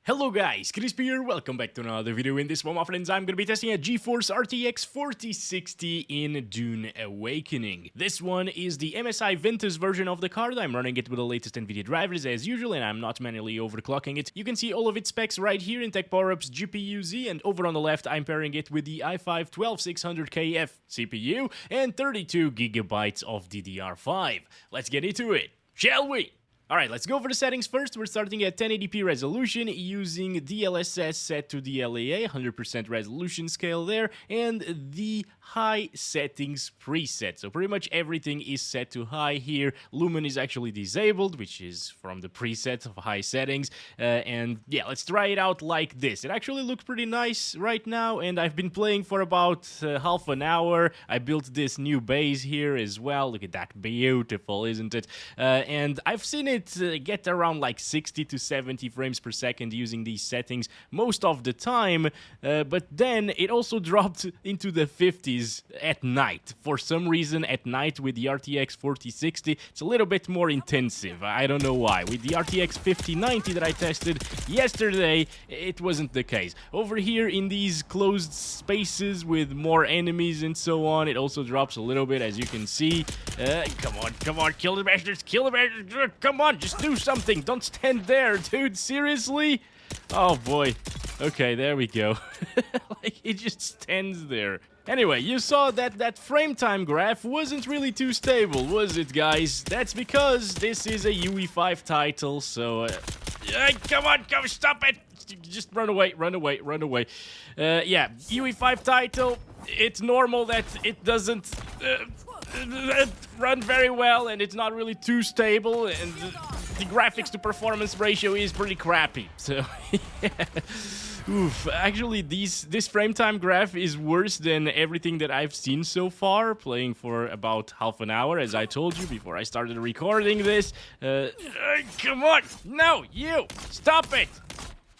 Hello guys, Crispy here, welcome back to another video. In this one, my friends, I'm gonna be testing a GeForce RTX 4060 in Dune Awakening. This one is the MSI Ventus version of the card. I'm running it with the latest Nvidia drivers as usual, and I'm not manually overclocking it. You can see all of its specs right here in Tech Power-Up's GPU-Z, and over on the left, I'm pairing it with the i5-12600KF CPU and 32GB of DDR5. Let's get into it, shall we? Alright, let's go over the settings first. We're starting at 1080p resolution using DLSS set to DLAA, 100% resolution scale there, and the high settings preset. So pretty much everything is set to high here. Lumen is actually disabled, which is from the preset of high settings. And yeah, let's try it out like this. It actually looks pretty nice right now, and I've been playing for about half an hour. I built this new base here as well. Look at that, beautiful, isn't it? And I've seen it get around like 60 to 70 frames per second using these settings most of the time, but then it also dropped into the 50s at night. For some reason, at night with the RTX 4060, it's a little bit more intensive. I don't know why. With the RTX 5090 that I tested yesterday, it wasn't the case. Over here in these closed spaces with more enemies and so on, it also drops a little bit, as you can see. Come on, kill the bastards, come on, just do something, don't stand there, dude, seriously? Oh boy, okay, there we go. Like, it just stands there. Anyway, you saw that frame time graph wasn't really too stable, was it, guys? That's because this is a UE5 title, so... come on, stop it! Just run away. Yeah, UE5 title, it's normal that it doesn't run very well, and it's not really too stable, and the graphics to performance ratio is pretty crappy, so yeah. Oof, actually this frame time graph is worse than everything that I've seen so far, playing for about half an hour, as I told you before I started recording this. Come on, no, you, stop it!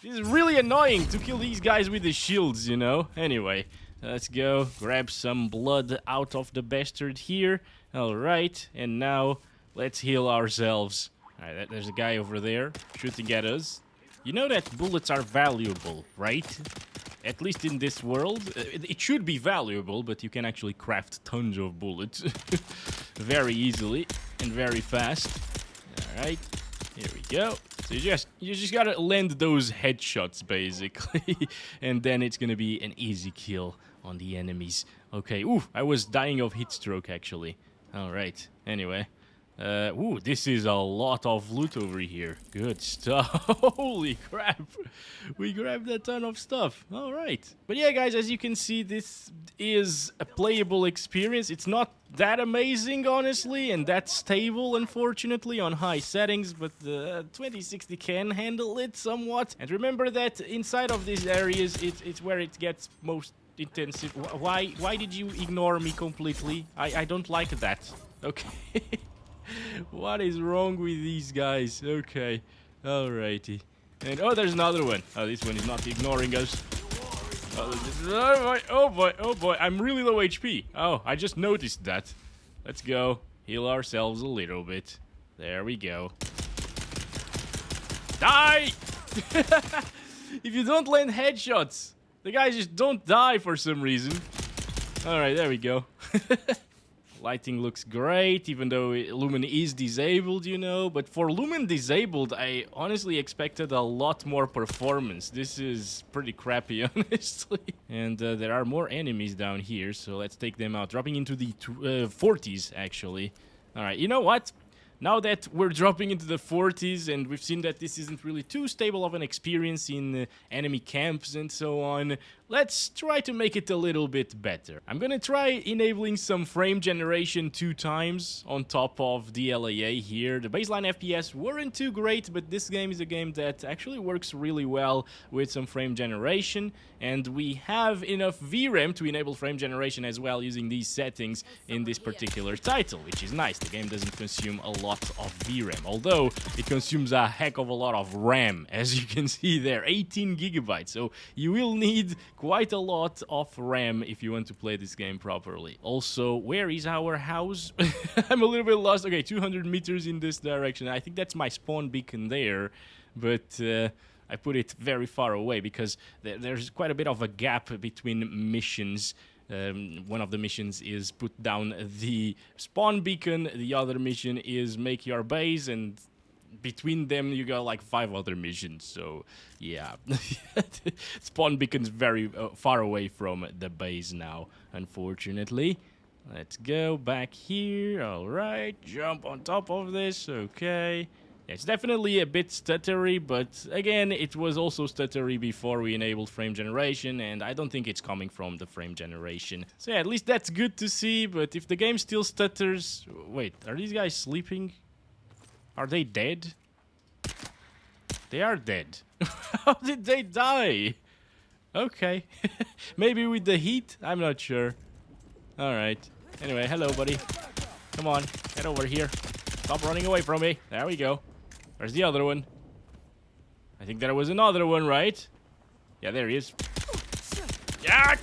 This is really annoying to kill these guys with the shields, you know? Anyway, let's go grab some blood out of the bastard here. Alright, and now let's heal ourselves. Alright, there's a guy over there shooting at us. You know that bullets are valuable, right? At least in this world. It should be valuable, but you can actually craft tons of bullets very easily and very fast. Alright, here we go. So you just gotta land those headshots, basically, and then it's gonna be an easy kill on the enemies. Okay, ooh, I was dying of heat stroke, actually. Alright, anyway. Ooh, this is a lot of loot over here. Good stuff. Holy crap. We grabbed a ton of stuff. Alright. But yeah, guys, as you can see, this is a playable experience. It's not that amazing, honestly, and that stable, unfortunately, on high settings, but the 2060 can handle it somewhat. And remember that inside of these areas, it's where it gets most intensive. Why did you ignore me completely? I don't like that. Okay. What is wrong with these guys? Okay, alrighty. And oh, there's another one. Oh, this one is not ignoring us. Oh boy, I'm really low HP. Oh, I just noticed that. Let's go heal ourselves a little bit. There we go. Die! If you don't land headshots, the guys just don't die for some reason. Alright, there we go. Lighting looks great, even though Lumen is disabled, you know. But for Lumen disabled, I honestly expected a lot more performance. This is pretty crappy, honestly. And there are more enemies down here, so let's take them out. Dropping into the 40s, actually. Alright, you know what? Now that we're dropping into the 40s and we've seen that this isn't really too stable of an experience in enemy camps and so on, let's try to make it a little bit better. I'm gonna try enabling some frame generation 2 times on top of DLAA here. The baseline FPS weren't too great, but this game is a game that actually works really well with some frame generation, and we have enough VRAM to enable frame generation as well using these settings in this particular title, which is nice. The game doesn't consume a lot of VRAM, although it consumes a heck of a lot of RAM, as you can see there, 18 gigabytes, so you will need quite a lot of RAM if you want to play this game properly. Also, where is our house? I'm a little bit lost. Okay, 200 meters in this direction. I think that's my spawn beacon there, but I put it very far away because there's quite a bit of a gap between missions. One of the missions is put down the spawn beacon, the other mission is make your base, and between them you got like 5 other missions. So yeah, spawn beacon's very far away from the base now, unfortunately. Let's go back here. All right, jump on top of this. Okay. It's definitely a bit stuttery, but again, it was also stuttery before we enabled frame generation, and I don't think it's coming from the frame generation. So yeah, at least that's good to see, but if the game still stutters... Wait, are these guys sleeping? Are they dead? They are dead. How did they die? Okay. Maybe with the heat? I'm not sure. Alright. Anyway, hello, buddy. Come on, get over here. Stop running away from me. There we go. Where's the other one? I think there was another one, right? Yeah, there he is. Yeah!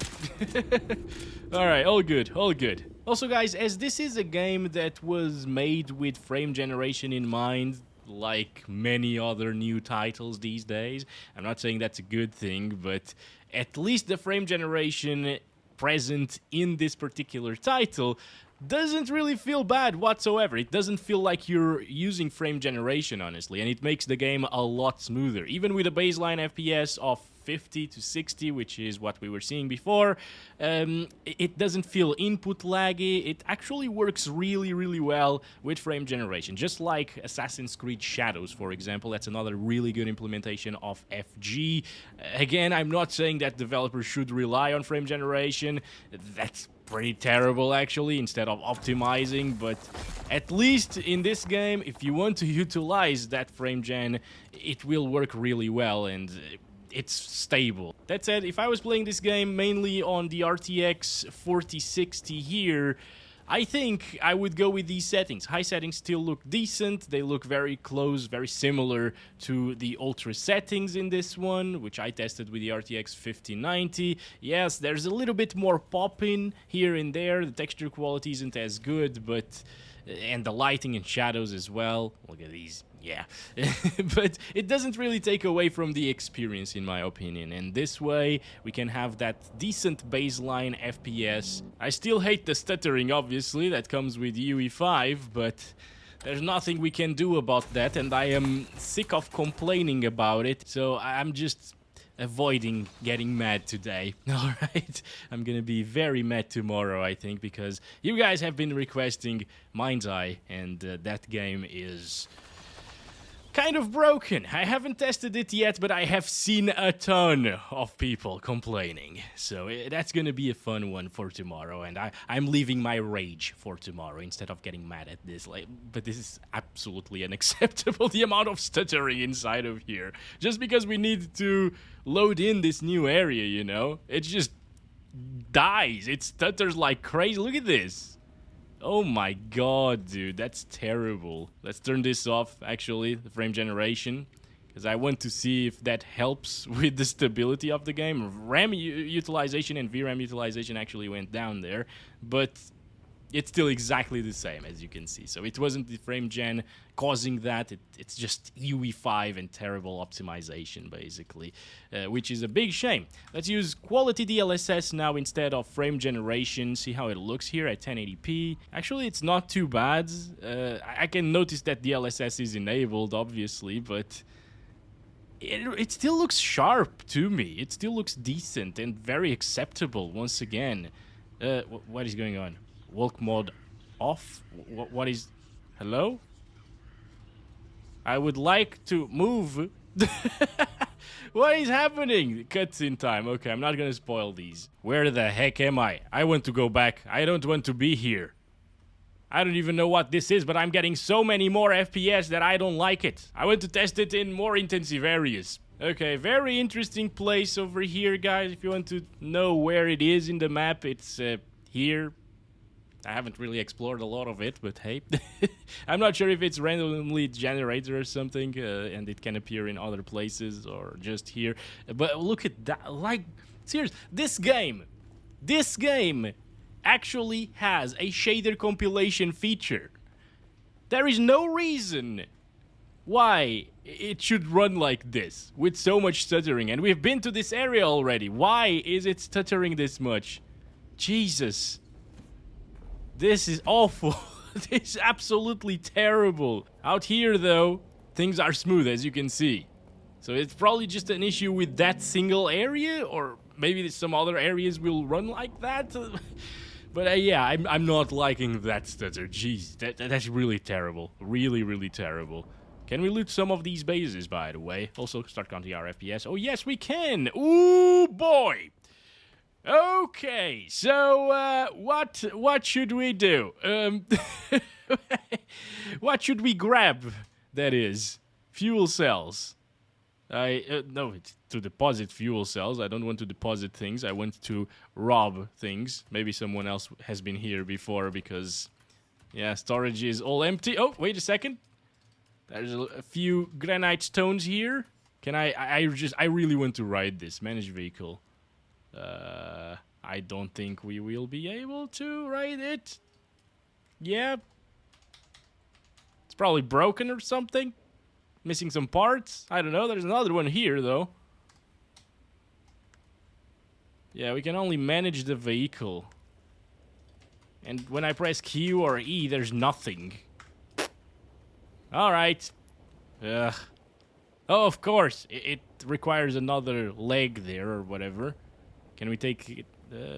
Alright, all good, all good. Also, guys, as this is a game that was made with frame generation in mind, like many other new titles these days, I'm not saying that's a good thing, but at least the frame generation present in this particular title doesn't really feel bad whatsoever. It doesn't feel like you're using frame generation, honestly, and it makes the game a lot smoother. Even with a baseline FPS of 50 to 60, which is what we were seeing before, it doesn't feel input laggy. It actually works really, really well with frame generation. Just like Assassin's Creed Shadows, for example, that's another really good implementation of FG. Again, I'm not saying that developers should rely on frame generation. That's pretty terrible, actually, instead of optimizing, but at least in this game, if you want to utilize that frame gen, it will work really well, and it's stable. That said, if I was playing this game mainly on the RTX 4060 here, I think I would go with these settings. High settings still look decent. They look very close, very similar to the ultra settings in this one, which I tested with the RTX 5090. Yes, there's a little bit more pop-in here and there. The texture quality isn't as good, but... and the lighting and shadows as well. Look at these. Yeah. But it doesn't really take away from the experience, in my opinion. And this way, we can have that decent baseline FPS. I still hate the stuttering, obviously, that comes with UE5, but there's nothing we can do about that, and I am sick of complaining about it, so I'm just avoiding getting mad today. Alright, I'm gonna be very mad tomorrow, I think, because you guys have been requesting Mind's Eye, and that game is kind of broken. I haven't tested it yet, but I have seen a ton of people complaining. So that's gonna be a fun one for tomorrow, and I'm leaving my rage for tomorrow instead of getting mad at this. But this is absolutely unacceptable, the amount of stuttering inside of here. Just because we need to load in this new area, you know? It just dies. It stutters like crazy. Look at this. Oh my god, dude, that's terrible. Let's turn this off, actually, the frame generation, because I want to see if that helps with the stability of the game. RAM utilization and VRAM utilization actually went down there, but it's still exactly the same, as you can see. So it wasn't the frame gen causing that, it's just UE5 and terrible optimization, basically, which is a big shame. Let's use quality DLSS now instead of frame generation. See how it looks here at 1080p. Actually, it's not too bad. I can notice that DLSS is enabled, obviously, but it still looks sharp to me. It still looks decent and very acceptable, once again. What is going on? Walk mode off? What is... Hello? I would like to move. What is happening? Cutscene time. Okay, I'm not gonna spoil these. Where the heck am I? I want to go back. I don't want to be here. I don't even know what this is, but I'm getting so many more FPS that I don't like it. I want to test it in more intensive areas. Okay, very interesting place over here, guys. If you want to know where it is in the map, it's here. I haven't really explored a lot of it, but hey. I'm not sure if it's randomly generated or something, and it can appear in other places or just here. But look at that, like, seriously, this game actually has a shader compilation feature. There is no reason why it should run like this, with so much stuttering. And we've been to this area already. Why is it stuttering this much? Jesus. This is awful. This is absolutely terrible. Out here, though, things are smooth, as you can see. So it's probably just an issue with that single area, or maybe some other areas will run like that. But yeah, I'm not liking that stutter. Jeez, that's really terrible. Really, really terrible. Can we loot some of these bases, by the way? Also, start counting our FPS. Oh, yes, we can. Ooh, boy. Okay, so what should we do? What should we grab? That is fuel cells. No, it's to deposit fuel cells. I don't want to deposit things. I want to rob things. Maybe someone else has been here before because, yeah, storage is all empty. Oh, wait a second. There's a few granite stones here. Can I really want to ride this. Manage vehicle. I don't think we will be able to ride it. Yeah. It's probably broken or something. Missing some parts. I don't know. There's another one here, though. Yeah, we can only manage the vehicle. And when I press Q or E, there's nothing. Alright. Ugh. Oh, of course. It requires another leg there or whatever. Can we take it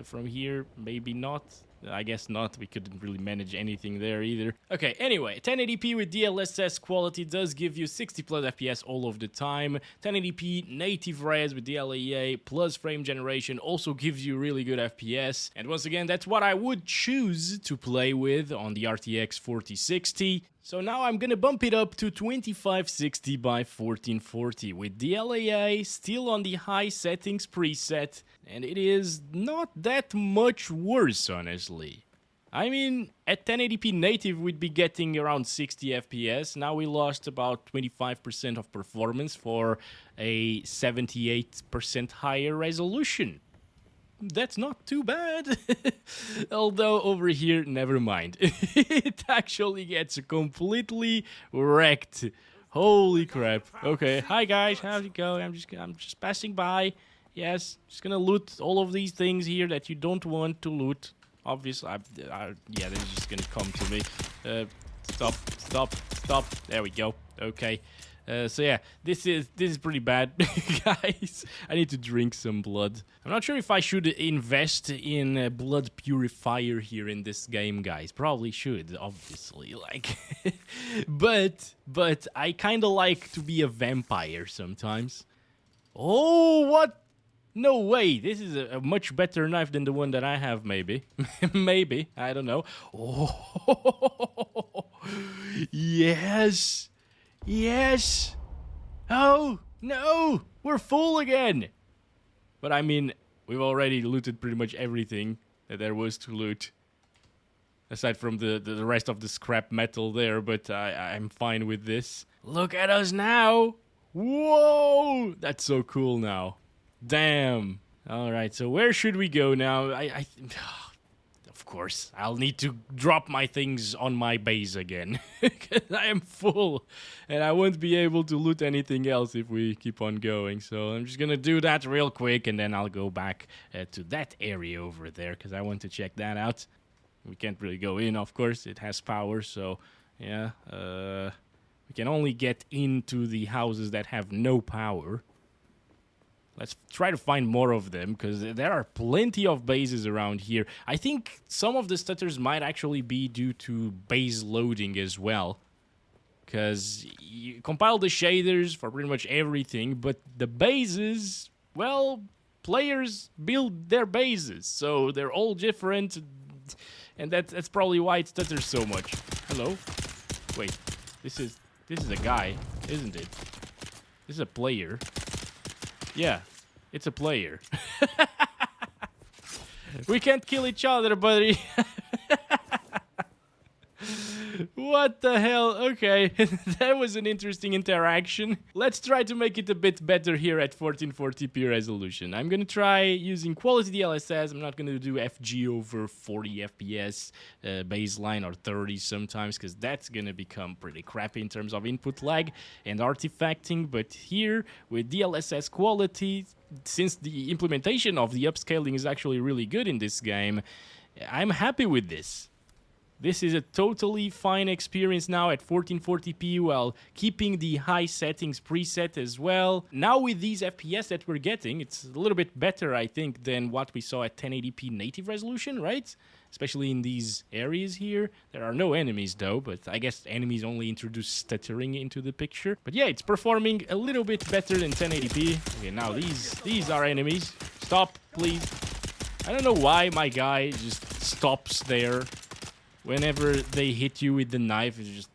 from here? Maybe not. I guess not. We couldn't really manage anything there either. Okay, anyway, 1080p with DLSS quality does give you 60 plus FPS all of the time. 1080p native res with DLEA plus frame generation also gives you really good FPS. And once again, that's what I would choose to play with on the RTX 4060. So now I'm gonna bump it up to 2560 by 1440 with DLEA still on the high settings preset, and it is not that much worse, honestly. I mean, at 1080p native we'd be getting around 60 FPS. Now we lost about 25% of performance for a 78% higher resolution. That's not too bad. Although over here, never mind. It actually gets completely wrecked. Holy crap. Okay, hi guys, how's it going? I'm just passing by. Yes, just gonna loot all of these things here that you don't want to loot. Obviously, yeah, they're just gonna come to me. Stop. There we go. Okay. So yeah, this is pretty bad, guys. I need to drink some blood. I'm not sure if I should invest in a blood purifier here in this game, guys. Probably should, obviously, like. but I kind of like to be a vampire sometimes. Oh, what? No way. This is a much better knife than the one that I have, maybe. Maybe. I don't know. Oh, yes. Yes! Oh, no! We're full again! But I mean, we've already looted pretty much everything that there was to loot. Aside from the rest of the scrap metal there, but I'm fine with this. Look at us now! Whoa! That's so cool now. Damn. Alright, so where should we go now? Of course, I'll need to drop my things on my base again. Because I am full. And I won't be able to loot anything else if we keep on going. So I'm just gonna do that real quick. And then I'll go back to that area over there. Because I want to check that out. We can't really go in, of course. It has power, so yeah. We can only get into the houses that have no power. Let's try to find more of them, because there are plenty of bases around here. I think some of the stutters might actually be due to base loading as well. Because you compile the shaders for pretty much everything, but the bases, well, players build their bases. So they're all different, and that's probably why it stutters so much. Hello? Wait, this is a guy, isn't it? This is a player. Yeah, it's a player. We can't kill each other, buddy. What the hell? Okay, that was an interesting interaction. Let's try to make it a bit better here at 1440p resolution. I'm gonna try using quality DLSS. I'm not gonna do FG over 40 FPS baseline or 30 sometimes, because that's gonna become pretty crappy in terms of input lag and artifacting. But here with DLSS quality, since the implementation of the upscaling is actually really good in this game, I'm happy with this. This is a totally fine experience now at 1440p while keeping the high settings preset as well. Now with these FPS that we're getting, it's a little bit better, I think, than what we saw at 1080p native resolution, right? Especially in these areas here. There are no enemies though, but I guess enemies only introduce stuttering into the picture. But yeah, it's performing a little bit better than 1080p. Okay, now these are enemies. Stop, please. I don't know why my guy just stops there. Whenever they hit you with the knife, it's just...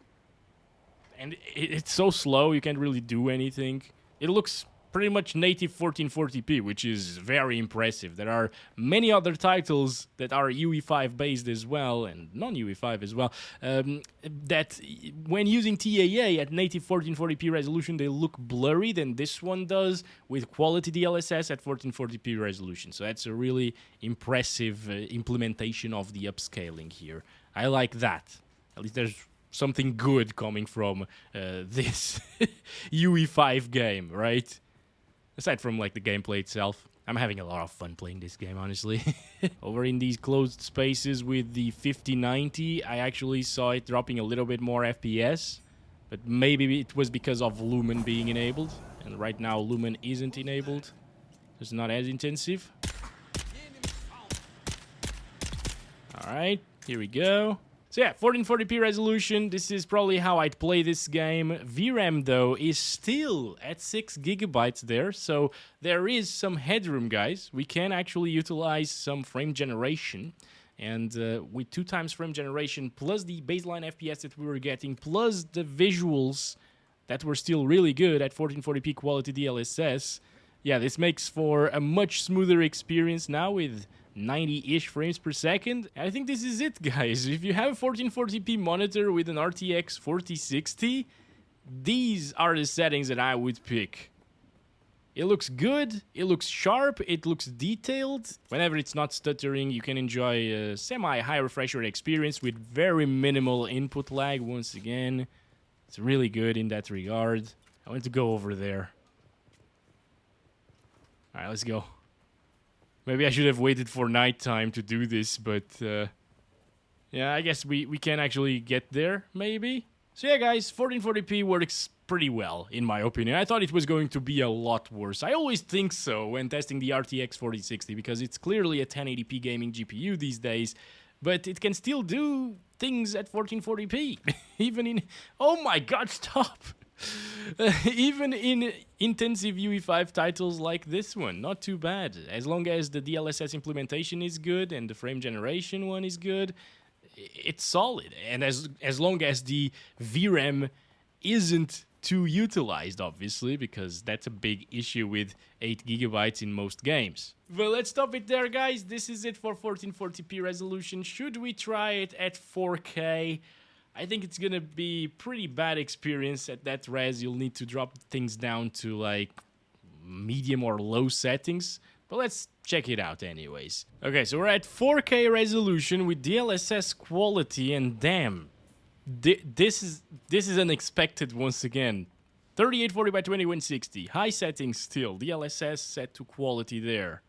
And it's so slow, you can't really do anything. It looks pretty much native 1440p, which is very impressive. There are many other titles that are UE5 based as well, and non-UE5 as well, that when using TAA at native 1440p resolution, they look blurry than this one does with quality DLSS at 1440p resolution. So that's a really impressive implementation of the upscaling here. I like that. At least there's something good coming from this UE5 game, right? Aside from like the gameplay itself. I'm having a lot of fun playing this game, honestly. Over in these closed spaces with the 5090, I actually saw it dropping a little bit more FPS. But maybe it was because of Lumen being enabled. And right now Lumen isn't enabled. It's not as intensive. Alright. Here we go. So yeah, 1440p resolution, this is probably how I'd play this game. VRAM though is still at 6 GB there, so there is some headroom, guys. We can actually utilize some frame generation, and with 2 times frame generation plus the baseline FPS that we were getting, plus the visuals that were still really good at 1440p quality DLSS, yeah, this makes for a much smoother experience now with 90-ish frames per second. I think this is it, guys. If you have a 1440p monitor with an RTX 4060, these are the settings that I would pick. It looks good, it looks sharp, it looks detailed. Whenever it's not stuttering, you can enjoy a semi-high refresh rate experience with very minimal input lag once again. It's really good in that regard. I want to go over there. Alright, let's go. Maybe I should have waited for nighttime to do this, but yeah, I guess we can actually get there, maybe. So yeah, guys, 1440p works pretty well, in my opinion. I thought it was going to be a lot worse. I always think so when testing the RTX 4060, because it's clearly a 1080p gaming GPU these days, but it can still do things at 1440p. Even in... Oh my god, stop! Even in intensive UE5 titles like this one, not too bad. As long as the DLSS implementation is good and the frame generation one is good, it's solid. And as long as the VRAM isn't too utilized, obviously, because that's a big issue with 8 GB in most games. Well, let's stop it there, guys. This is it for 1440p resolution. Should we try it at 4K? I think it's gonna be pretty bad experience at that res. You'll need to drop things down to like medium or low settings. But let's check it out anyways. Okay, so we're at 4K resolution with DLSS quality, and damn, this is unexpected once again. 3840 by 2160, high settings still, DLSS set to quality there.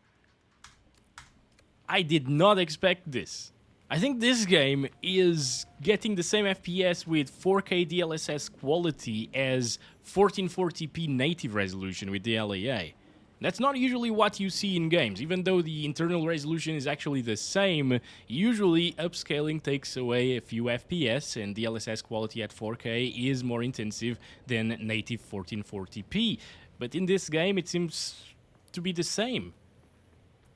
I did not expect this. I think this game is getting the same FPS with 4K DLSS quality as 1440p native resolution with the LAA. That's not usually what you see in games. Even though the internal resolution is actually the same, usually upscaling takes away a few FPS, and DLSS quality at 4K is more intensive than native 1440p. But in this game, it seems to be the same.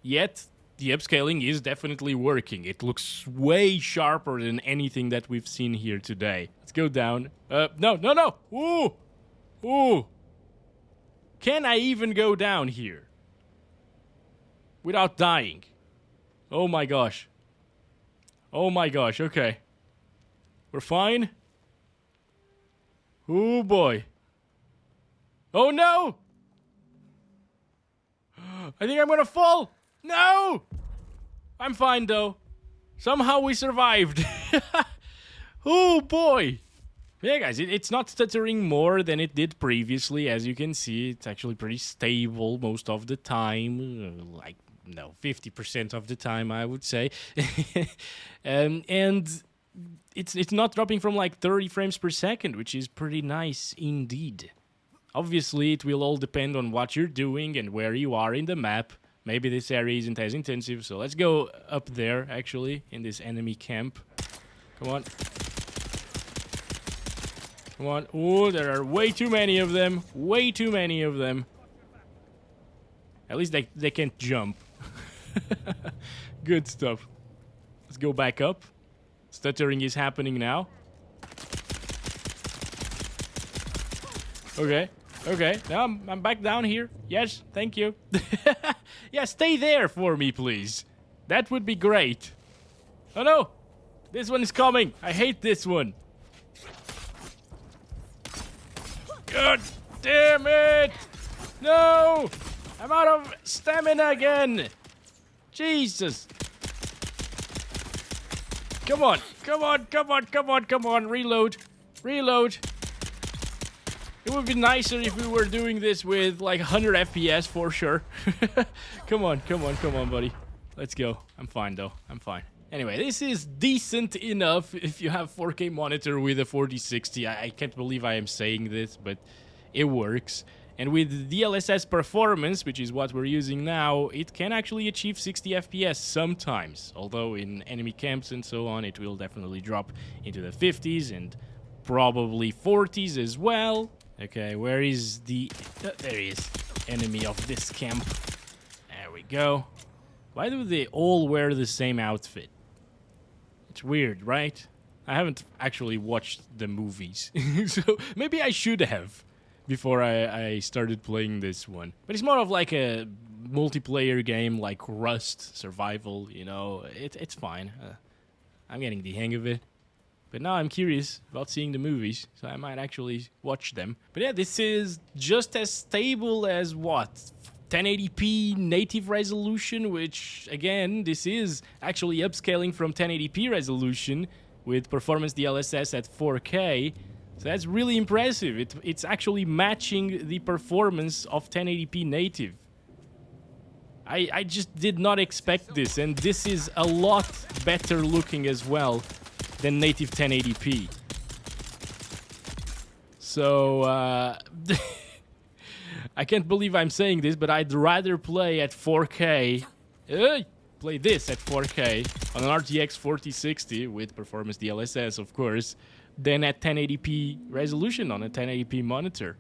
Yet, the upscaling is definitely working. It looks way sharper than anything that we've seen here today. Let's go down. No! Ooh! Ooh! Can I even go down here without dying? Oh my gosh. Oh my gosh, okay. We're fine? Oh boy. Oh no! I think I'm gonna fall! No! I'm fine though. Somehow we survived. Oh boy! Yeah, guys, it's not stuttering more than it did previously. As you can see, it's actually pretty stable most of the time. Like, no, 50% of the time, I would say. And it's not dropping from like 30 frames per second, which is pretty nice indeed. Obviously, it will all depend on what you're doing and where you are in the map. Maybe this area isn't as intensive, so let's go up there, actually, in this enemy camp. Come on. Come on. Oh, there are way too many of them. Way too many of them. At least they can't jump. Good stuff. Let's go back up. Stuttering is happening now. Okay. Okay, now I'm back down here. Yes, thank you. Yeah, stay there for me, please. That would be great. Oh no! This one is coming. I hate this one. God damn it! No! I'm out of stamina again! Jesus! Come on, come on, come on, come on, come on. Reload. Reload. It would be nicer if we were doing this with like 100 FPS for sure. Come on, come on, come on, buddy. Let's go. I'm fine though. I'm fine. Anyway, this is decent enough if you have 4K monitor with a 4060. I can't believe I am saying this, but it works. And with DLSS performance, which is what we're using now, it can actually achieve 60 FPS sometimes. Although in enemy camps and so on, it will definitely drop into the 50s and probably 40s as well. Okay, where is the... there he is. Enemy of this camp. There we go. Why do they all wear the same outfit? It's weird, right? I haven't actually watched the movies. So maybe I should have before I started playing this one. But it's more of like a multiplayer game like Rust, survival, you know. It's fine. I'm getting the hang of it. But now I'm curious about seeing the movies, so I might actually watch them. But yeah, this is just as stable as what? 1080p native resolution, which again, this is actually upscaling from 1080p resolution with performance DLSS at 4K. So that's really impressive. It's actually matching the performance of 1080p native. I just did not expect this, and this is a lot better looking as well than native 1080p. So, I can't believe I'm saying this, but I'd rather play at 4K, play this at 4K on an RTX 4060 with performance DLSS, of course, than at 1080p resolution on a 1080p monitor.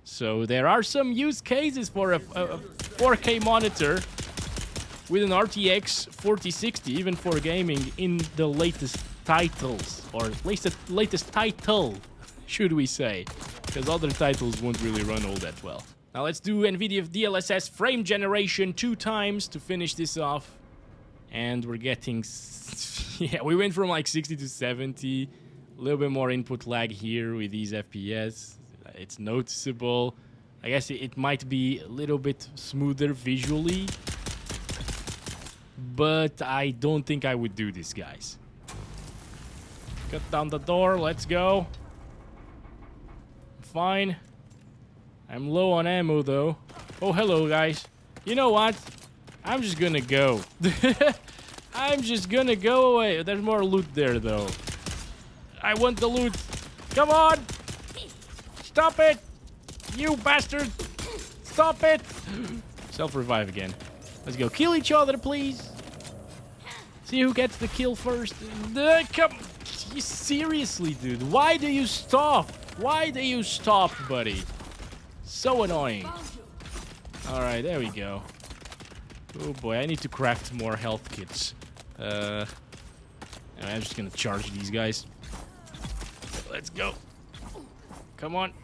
So there are some use cases for a 4K monitor with an RTX 4060, even for gaming, in the latest titles, or latest title, should we say, because other titles won't really run all that well. Now let's do Nvidia DLSS Frame Generation 2 times to finish this off. And we're getting... yeah, we went from like 60 to 70. A little bit more input lag here with these FPS. It's noticeable. I guess it might be a little bit smoother visually. But I don't think I would do this, guys. Cut down the door, let's go. Fine. I'm low on ammo though. Oh, hello guys. You know what? I'm just gonna go. I'm just gonna go away. There's more loot there though. I want the loot. Come on! Stop it! You bastard! Stop it! Self-revive again. Let's go. Kill each other, please. See who gets the kill first. Come. Seriously, dude. Why do you stop? Why do you stop, buddy? So annoying. Alright, there we go. Oh boy, I need to craft more health kits. I'm just gonna charge these guys. Let's go. Come on.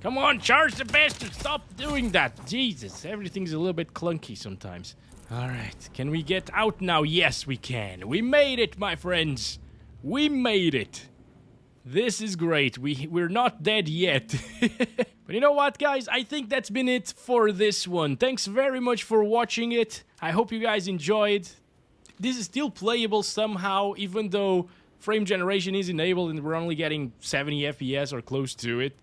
Come on, charge the bastard. Stop doing that. Jesus, everything's a little bit clunky sometimes. Alright, can we get out now? Yes, we can. We made it, my friends. We made it. This is great. We're not dead yet. But you know what, guys? I think that's been it for this one. Thanks very much for watching it. I hope you guys enjoyed. This is still playable somehow, even though frame generation is enabled and we're only getting 70 FPS or close to it.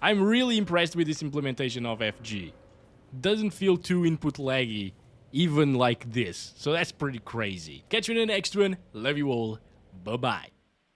I'm really impressed with this implementation of FG. Doesn't feel too input laggy, even like this. So that's pretty crazy. Catch you in the next one. Love you all. Bye-bye.